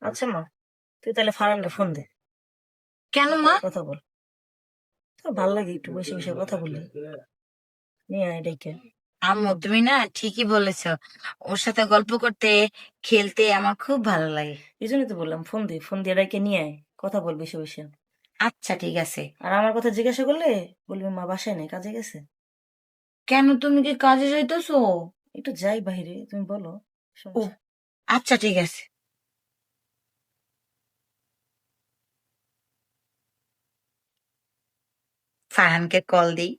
আচ্ছা মা, তুই তাহলে ফারহানকে ফোন দে, কেন মা? কথা বল। তো ভাল লাগে একটু বসে বসে কথা বললি, নিয়ে আয় ডেকে। আম্মু তুমি না ঠিকই বলেছো, ওর সাথে গল্প করতে খেলতে আমার খুব ভালো লাগে। এই জন্যই তো বললাম ফোন দে, ফোন দিয়ে ডেকে নিয়ে আয়, কথা বল বসে বসে। আচ্ছা ঠিক আছে। আর আমার কথা জিজ্ঞাসা করলে বলবি মা বাসায় নেই, কাজে গেছে। কেন, তুমি কি কাজে যাইতেছো? একটু যাই বাইরে, তুমি বলো, ও সমস্যা। আচ্ছা ঠিক আছে। ফারহানকে কল দিই।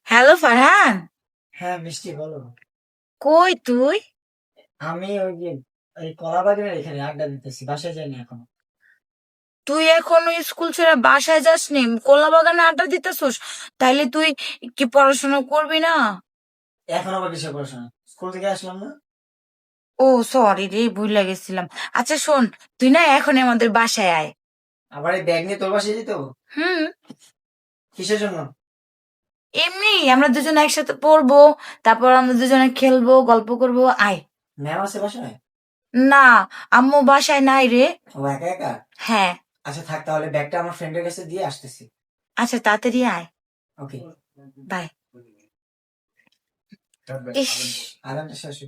হ্যালো ফারহান। হ্যাঁ মিষ্টি বলো। কই তুই? আমি ওই যে ওই কলা বাগানের এখানে আড্ডা দিতেছি, বাসায় যাইনি এখনো। তুই এখনো স্কুল ছেড়ে বাসায় যাসনি, কলা বাগানে আড্ডা দিতেছস? তাইলে তুই কি পড়াশোনা করবি না? এখন আবার কিসের পড়াশোনা, স্কুল থেকে আসলাম না। ও সরি রে, ভুলে গেছিলাম। আচ্ছা শোন, তুই না এখন আমাদের বাসায় আয়। আবার এই ব্যাগ নিয়ে তোর বাসায় যেতে হবে? হুম। কিসের জন্য? এমনি আমরা দুজনে একসাথে পড়বো, তারপর আমরা দুজনে খেলবো, গল্প করবো, আয়। ম্যাম আছে বাসায়? না, আম্মু বাসায় নাই রে। ও একা একা? হ্যাঁ। আচ্ছা থাক, তাহলে ব্যাগটা আমার ফ্রেন্ডের কাছে দিয়ে আসতেছি। আচ্ছা তাড়াতাড়ি আয়। Okay bye. ইস, আরামটা শেষ হোক।